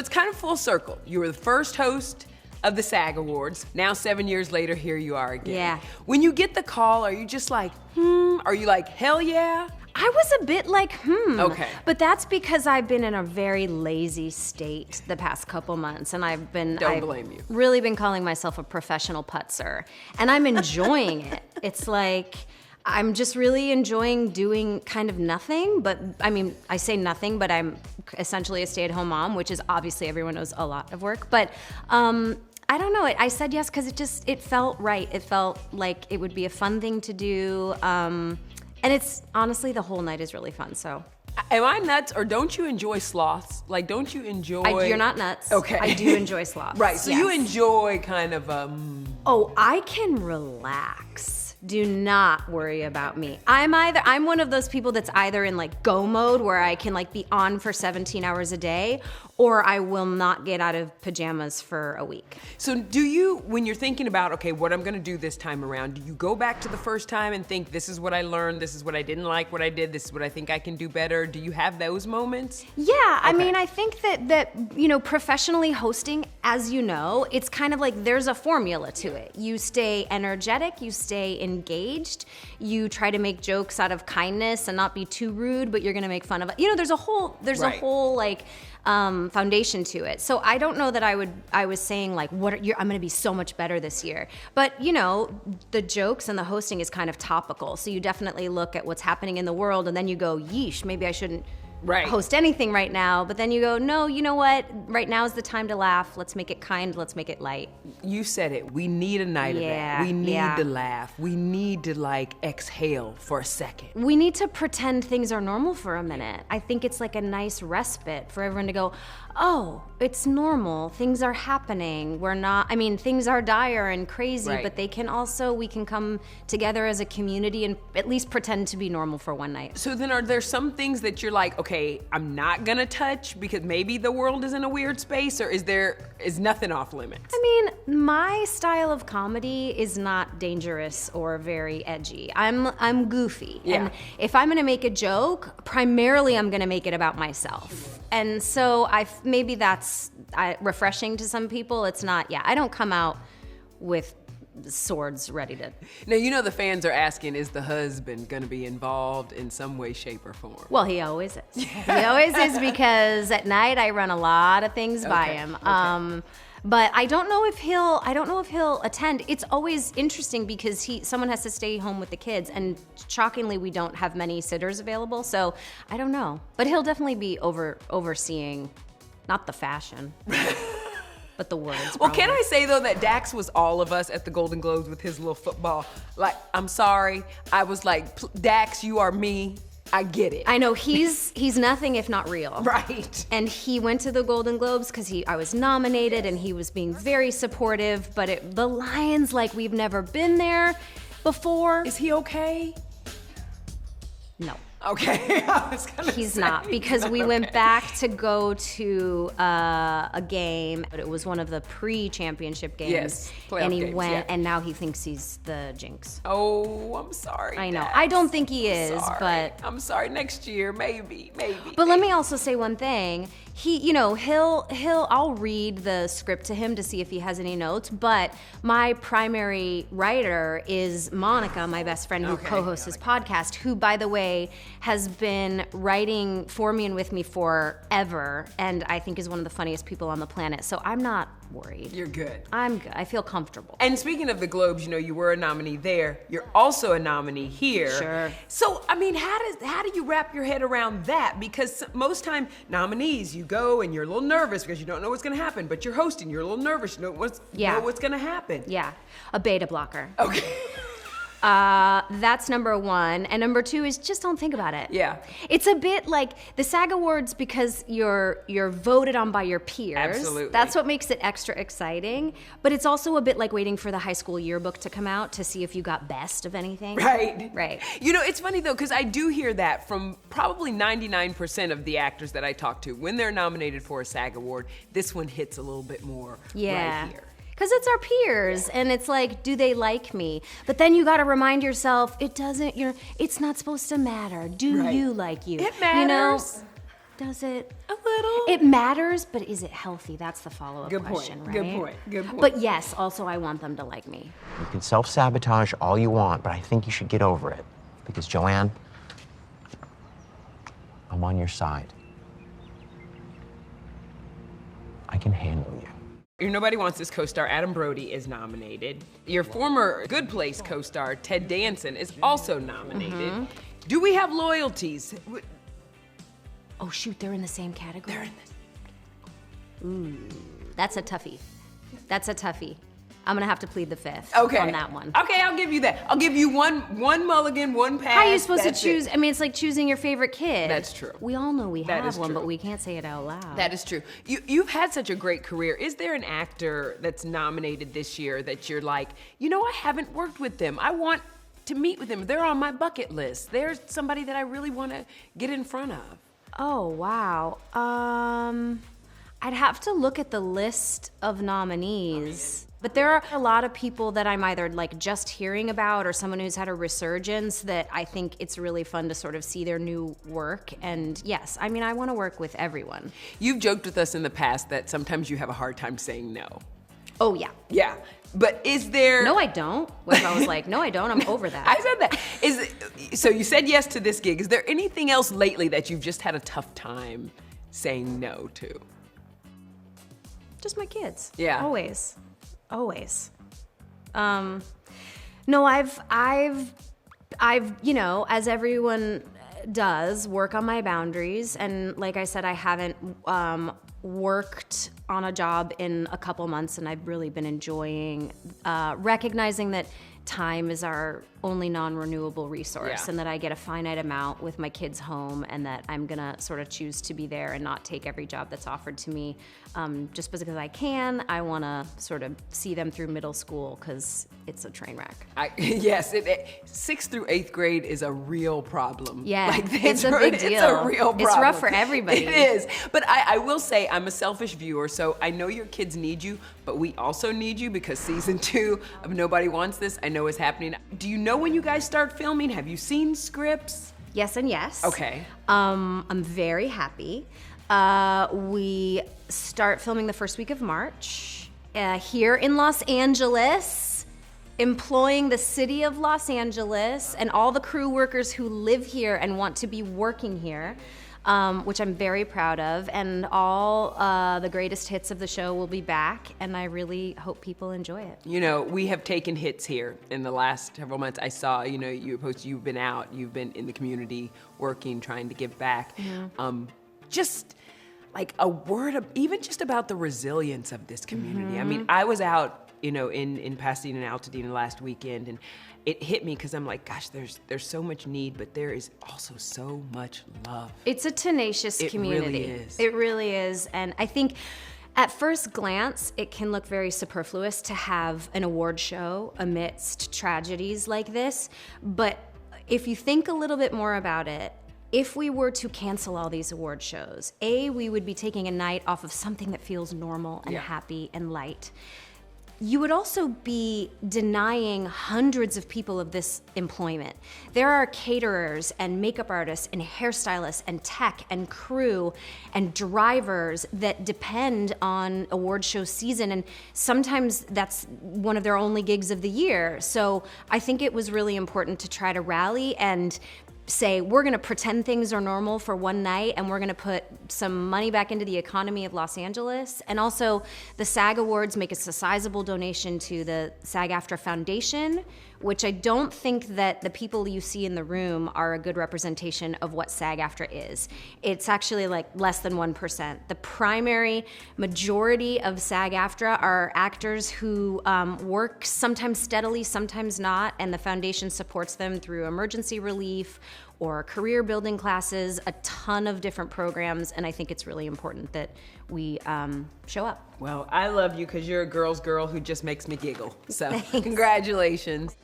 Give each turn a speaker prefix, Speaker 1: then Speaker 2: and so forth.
Speaker 1: it's kind of full circle. You were the first host of the SAG Awards. Now 7 years later, here you are again.
Speaker 2: Yeah.
Speaker 1: When you get the call, are you just like, Are you like, hell yeah?
Speaker 2: I was a bit like,
Speaker 1: Okay.
Speaker 2: But that's because I've been in a very lazy state the past couple months, and I've
Speaker 1: blame you.
Speaker 2: really been calling myself a professional putzer, and I'm enjoying it. It's like, I'm just really enjoying doing kind of nothing, but I mean, I say nothing, but I'm essentially a stay-at-home mom, which is obviously, everyone knows, a lot of work, but I don't know. I said yes because it felt right. It felt like it would be a fun thing to do. And it's, honestly, the whole night is really fun, so.
Speaker 1: Am I nuts, or don't you enjoy sloths? Like, don't you enjoy...
Speaker 2: You're not nuts.
Speaker 1: Okay.
Speaker 2: I do enjoy sloths.
Speaker 1: Right, so
Speaker 2: yes.
Speaker 1: you enjoy kind of,
Speaker 2: Oh, I can relax. Do not worry about me. I'm one of those people that's either in like go mode, where I can like be on for 17 hours a day, or I will not get out of pajamas for a week.
Speaker 1: So do you, when you're thinking about, okay, what I'm gonna do this time around, do you go back to the first time and think, this is what I learned, this is what I didn't like what I did, this is what I think I can do better? Do you have those moments?
Speaker 2: Yeah, I mean, I think that you know, professionally hosting, as you know, it's kind of like there's a formula to it. You stay energetic, you stay engaged, you try to make jokes out of kindness and not be too rude, but you're gonna make fun of it. You know, there's a whole like foundation to it. So I don't know that I was saying like, I'm gonna be so much better this year. But you know, the jokes and the hosting is kind of topical. So you definitely look at what's happening in the world, and then you go, yeesh, maybe I shouldn't host anything right now. But then you go, no, you know what? Right now is the time to laugh. Let's make it kind. Let's make it light.
Speaker 1: You said it. We need a night of that. We need to laugh. We need to like exhale for a second.
Speaker 2: We need to pretend things are normal for a minute. I think it's like a nice respite for everyone to go, oh, it's normal. Things are happening. Things are dire and crazy, but they can also, we can come together as a community and at least pretend to be normal for one night.
Speaker 1: So then are there some things that you're like, okay, I'm not gonna touch because maybe the world is in a weird space, or is nothing off limits?
Speaker 2: I mean, my style of comedy is not dangerous or very edgy. I'm goofy.
Speaker 1: Yeah.
Speaker 2: And if I'm gonna make a joke, primarily I'm gonna make it about myself. And so maybe that's refreshing to some people. It's not, I don't come out with swords ready to...
Speaker 1: Now, you know the fans are asking, is the husband gonna be involved in some way, shape, or form?
Speaker 2: Well, he always is. He always is, because at night I run a lot of things by him. But I don't know if he'll attend. It's always interesting because someone has to stay home with the kids, and shockingly, we don't have many sitters available, so I don't know. But he'll definitely be overseeing, not the fashion, but the words.
Speaker 1: Well,
Speaker 2: probably.
Speaker 1: can I say though that Dax was all of us at the Golden Globes with his little football? Like, I'm sorry, I was like, Dax, you are me. I get it.
Speaker 2: I know, he's nothing if not real.
Speaker 1: Right.
Speaker 2: And he went to the Golden Globes because I was nominated, and he was being very supportive, but the Lions, like, we've never been there before.
Speaker 1: Is he okay?
Speaker 2: No.
Speaker 1: Okay, I was gonna
Speaker 2: He's
Speaker 1: say,
Speaker 2: not, because we went back to go to a game, but it was one of the pre-championship games.
Speaker 1: Yes, playoff
Speaker 2: and he
Speaker 1: games,
Speaker 2: went, and now he thinks he's the jinx.
Speaker 1: Oh, I'm sorry.
Speaker 2: I know.
Speaker 1: Dax.
Speaker 2: I don't think he is,
Speaker 1: Sorry.
Speaker 2: but
Speaker 1: I'm sorry. Next year, maybe.
Speaker 2: But let me also say one thing. I'll read the script to him to see if he has any notes, but my primary writer is Monica, my best friend who co-hosts his podcast, who, by the way, has been writing for me and with me forever, and I think is one of the funniest people on the planet. So I'm not worried.
Speaker 1: You're good.
Speaker 2: I'm good. I feel comfortable.
Speaker 1: And speaking of the Globes, you were a nominee there. You're also a nominee here.
Speaker 2: Sure.
Speaker 1: So, I mean, how do you wrap your head around that? Because most time, nominees, you go and you're a little nervous because you don't know what's going to happen, but you're hosting, you're a little nervous, you know what's going to happen.
Speaker 2: Yeah, a beta blocker.
Speaker 1: Okay.
Speaker 2: That's number one. And number two is just don't think about it.
Speaker 1: Yeah.
Speaker 2: It's a bit like the SAG Awards, because you're voted on by your peers.
Speaker 1: Absolutely.
Speaker 2: That's what makes it extra exciting. But it's also a bit like waiting for the high school yearbook to come out to see if you got best of anything.
Speaker 1: Right.
Speaker 2: Right.
Speaker 1: It's funny though, because I do hear that from probably 99% of the actors that I talk to. When they're nominated for a SAG Award, this one hits a little bit more right here.
Speaker 2: Because it's our peers, and it's like, do they like me? But then you got to remind yourself, it's not supposed to matter. Do you like you?
Speaker 1: It matters.
Speaker 2: Does it?
Speaker 1: A little.
Speaker 2: It matters, but is it healthy? That's the follow-up
Speaker 1: Good
Speaker 2: question,
Speaker 1: point.
Speaker 2: right?
Speaker 1: Good point. Good point.
Speaker 2: But yes, also I want them to like me.
Speaker 3: You can self-sabotage all you want, but I think you should get over it. Because, Joanne, I'm on your side. I can handle you.
Speaker 1: Your Nobody Wants This co-star Adam Brody is nominated. Your former Good Place co-star Ted Danson is also nominated. Do we have loyalties?
Speaker 2: Oh shoot, they're in the same category?
Speaker 1: They're in this.
Speaker 2: Ooh, that's a toughie. That's a toughie. I'm gonna have to plead the fifth
Speaker 1: Okay.
Speaker 2: on that one.
Speaker 1: Okay, I'll give you that. I'll give you one mulligan, one pass.
Speaker 2: How are you supposed to
Speaker 1: That's
Speaker 2: choose?
Speaker 1: it.
Speaker 2: I mean, it's like choosing your favorite kid.
Speaker 1: That's true.
Speaker 2: We all know we
Speaker 1: That
Speaker 2: have
Speaker 1: is
Speaker 2: one,
Speaker 1: true.
Speaker 2: but we can't say it out loud.
Speaker 1: That is true. You've had such a great career. Is there an actor that's nominated this year that you're like, you know, I haven't worked with them. I want to meet with them. They're on my bucket list. There's somebody that I really want to get in front of.
Speaker 2: Oh, wow. I'd have to look at the list of nominees. But there are a lot of people that I'm either like just hearing about or someone who's had a resurgence that I think it's really fun to sort of see their new work. And yes, I mean, I want to work with everyone.
Speaker 1: You've joked with us in the past that sometimes you have a hard time saying no.
Speaker 2: Oh, yeah.
Speaker 1: Yeah. But is there...
Speaker 2: No, I don't. What if I was like, no, I don't, I'm over that.
Speaker 1: I said that. So you said yes to this gig. Is there anything else lately that you've just had a tough time saying no to?
Speaker 2: Just my kids.
Speaker 1: Yeah.
Speaker 2: Always. No, I've, you know, as everyone does, work on my boundaries. And like I said, I haven't worked on a job in a couple months, and I've really been enjoying recognizing that time is our only non-renewable resource,
Speaker 1: Yeah.
Speaker 2: and that I get a finite amount with my kids home, and that I'm gonna sort of choose to be there and not take every job that's offered to me just because I can. I wanna sort of see them through middle school because it's a train wreck.
Speaker 1: Yes, 6th through 8th grade is a real problem.
Speaker 2: Yeah,
Speaker 1: Like,
Speaker 2: it's a big deal.
Speaker 1: It's a real problem.
Speaker 2: It's rough for everybody.
Speaker 1: It is. But I will say, I'm a selfish viewer, so I know your kids need you, but we also need you because season 2 of Nobody Wants This, I know is happening. Do you know when you guys start filming? Have you seen scripts?
Speaker 2: Yes and yes.
Speaker 1: Okay.
Speaker 2: I'm very happy. We start filming the first week of March here in Los Angeles, employing the city of Los Angeles and all the crew workers who live here and want to be working here, which I'm very proud of. And all the greatest hits of the show will be back, and I really hope people enjoy it.
Speaker 1: You know, we have taken hits here in the last several months. I saw, you know, you posted, you've been out, you've been in the community working, trying to give back. Just like a word of, even just about the resilience of this community. I mean, I was out, you know, in Pasadena and Altadena last weekend, and it hit me because I'm like, gosh, there's so much need, but there is also so much love.
Speaker 2: It's a tenacious community.
Speaker 1: Really is.
Speaker 2: It really is. And I think at first glance, it can look very superfluous to have an award show amidst tragedies like this. But if you think a little bit more about it, if we were to cancel all these award shows, we would be taking a night off of something that feels normal and happy and light. You would also be denying hundreds of people of this employment. There are caterers and makeup artists and hairstylists and tech and crew and drivers that depend on award show season, and sometimes that's one of their only gigs of the year. So I think it was really important to try to rally and say, we're gonna pretend things are normal for one night, and we're gonna put some money back into the economy of Los Angeles. And also, the SAG Awards make a sizable donation to the SAG-AFTRA Foundation, which I don't think that the people you see in the room are a good representation of what SAG-AFTRA is. It's actually like less than 1%. The primary majority of SAG-AFTRA are actors who work sometimes steadily, sometimes not, and the foundation supports them through emergency relief or career building classes, a ton of different programs, and I think it's really important that we show up.
Speaker 1: Well, I love you because you're a girl's girl who just makes me giggle. So congratulations.